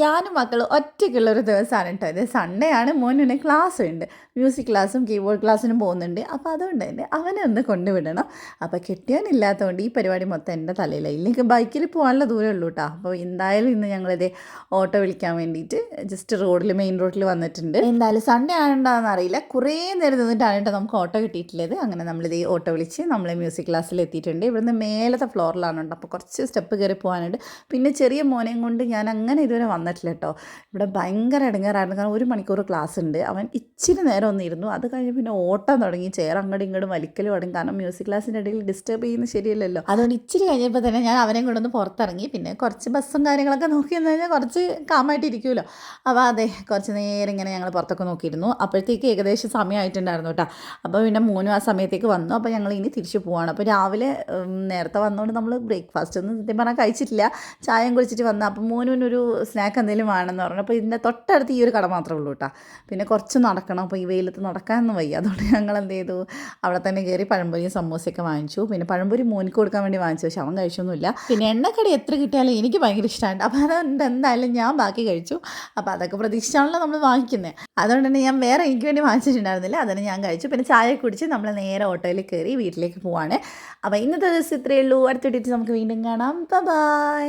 ഞാനും മക്കളും ഒറ്റയ്ക്കുള്ളൊരു ദിവസമാണ് കേട്ടോ ഇത്. സൺഡേ ആണ്. മോന് ക്ലാസ് ഉണ്ട്, മ്യൂസിക് ക്ലാസ്സും കീബോർഡ് ക്ലാസ്സിനും പോകുന്നുണ്ട്. അപ്പോൾ അതുകൊണ്ട് തന്നെ അവനെ ഒന്ന് കൊണ്ടുവിടണം. അപ്പോൾ കെട്ടിയവനില്ലാത്തതുകൊണ്ട് ഈ പരിപാടി മൊത്തം എൻ്റെ തലയിലാണ്. ഇല്ലെങ്കിൽ ബൈക്കിൽ പോകാനുള്ള ദൂരമേ ഉള്ളൂ കേട്ടോ. അപ്പോൾ എന്തായാലും ഇന്ന് ഞങ്ങളിത് ഓട്ടോ വിളിക്കാൻ വേണ്ടിയിട്ട് ജസ്റ്റ് മെയിൻ റോഡിൽ വന്നിട്ടുണ്ട്. എന്തായാലും സൺഡേ ആണെന്ന് അറിയില്ല, കുറേ നേരം നിന്നിട്ടാണ് കേട്ടോ നമുക്ക് ഓട്ടോ കിട്ടിയിട്ടുള്ളത്. അങ്ങനെ നമ്മളിത് ഓട്ടോ വിളിച്ച് നമ്മൾ മ്യൂസിക് ക്ലാസ്സിൽ എത്തിയിട്ടുണ്ട്. ഇവിടുന്ന് മേലത്തെ ഫ്ലോറിലാണ് കേട്ടോ. അപ്പോൾ കുറച്ച് സ്റ്റെപ്പ് കയറി പോകാനുണ്ട്. പിന്നെ ചെറിയ മോനെയും കൊണ്ട് ഞാൻ അങ്ങനെ ഇതുവരെ വന്നിട്ടില്ല കേട്ടോ. ഇവിടെ ഭയങ്കര ഇടങ്ങേറായിരുന്നു. കാരണം 1 മണിക്കൂർ ക്ലാസ് ഉണ്ട്. അവൻ ഇച്ചിരി നേരം ഒന്നിരുന്നു. അത് കഴിഞ്ഞ് പിന്നെ ഓട്ടം തുടങ്ങി. ചെയർ അങ്ങോട്ടും ഇങ്ങോട്ടും വലിക്കൽ തുടങ്ങി. കാരണം മ്യൂസിക് ക്ലാസ്സിൻ്റെ ഇടയിൽ ഡിസ്റ്റർബ് ചെയ്യുന്നത് ശരിയല്ലല്ലോ. അതുകൊണ്ട് ഇച്ചിരി കഴിഞ്ഞപ്പോൾ തന്നെ ഞാൻ അവനെ കൊണ്ടൊന്ന് പുറത്തിറങ്ങി. പിന്നെ കുറച്ച് ബസ്സും കാര്യങ്ങളൊക്കെ നോക്കി എന്ന് കഴിഞ്ഞാൽ കുറച്ച് കാമായിട്ടിരിക്കുമല്ലോ. അപ്പോൾ അതെ, കുറച്ച് നേരം ഇങ്ങനെ ഞങ്ങൾ പുറത്തൊക്കെ നോക്കിയിരുന്നു. അപ്പോഴത്തേക്ക് ഏകദേശം സമയമായിട്ടുണ്ടായിരുന്നു കേട്ടോ. അപ്പോൾ പിന്നെ മോനും ആ സമയത്തേക്ക് വന്നു. അപ്പോൾ ഞങ്ങൾ ഇനി തിരിച്ചു പോവാണ്. അപ്പോൾ രാവിലെ നേരത്തെ വന്നുകൊണ്ട് നമ്മൾ ബ്രേക്ക്ഫാസ്റ്റ് ഒന്നും സത്യം പറഞ്ഞാൽ കഴിച്ചിട്ടില്ല. ചായയും കുടിച്ചിട്ട് വന്നു. അപ്പോൾ മോനൊരു സ്നാക്ക് എന്തെങ്കിലും വേണമെന്ന് പറഞ്ഞു. അപ്പോൾ ഇതിൻ്റെ തൊട്ടടുത്ത് ഈ ഒരു കട മാത്രമേ ഉള്ളൂ കേട്ടോ. പിന്നെ കുറച്ച് നടക്കണം. അപ്പോൾ ഈ വെയിലത്ത് നടക്കാനൊന്നും വയ്യ. അതുകൊണ്ട് ഞങ്ങൾ എന്ത് ചെയ്തു, അവിടെ തന്നെ കയറി പഴംപൊരിയും സമൂസയൊക്കെ വാങ്ങിച്ചു. പിന്നെ പഴംപൊരി മോനിക്ക് കൊടുക്കാൻ വേണ്ടി വാങ്ങിച്ചു. പക്ഷെ അവൻ കഴിച്ചൊന്നുമില്ല. പിന്നെ എണ്ണക്കടി എത്ര കിട്ടിയാലും എനിക്ക് ഭയങ്കര ഇഷ്ടമാണ്. അപ്പോൾ അതുകൊണ്ട് എന്തായാലും ഞാൻ ബാക്കി കഴിച്ചു. അപ്പോൾ അതൊക്കെ പ്രതീക്ഷിച്ചാണല്ലോ നമ്മൾ വാങ്ങിക്കുന്നത്. അതുകൊണ്ട് തന്നെ ഞാൻ വേറെ എനിക്ക് വേണ്ടി വാങ്ങിച്ചിട്ടുണ്ടായിരുന്നില്ല. അതിന് ഞാൻ കഴിച്ചു. പിന്നെ ചായ കുടിച്ച് നമ്മൾ നേരെ ഓട്ടോയിൽ കയറി വീട്ടിലേക്ക് പോവാണ്. അപ്പോൾ ഇന്നത്തെ ദിവസം ഇത്രയേ ഉള്ളൂ. അടുത്ത വീഡിയോയിൽ നമുക്ക് വീണ്ടും കാണാം. ബൈ.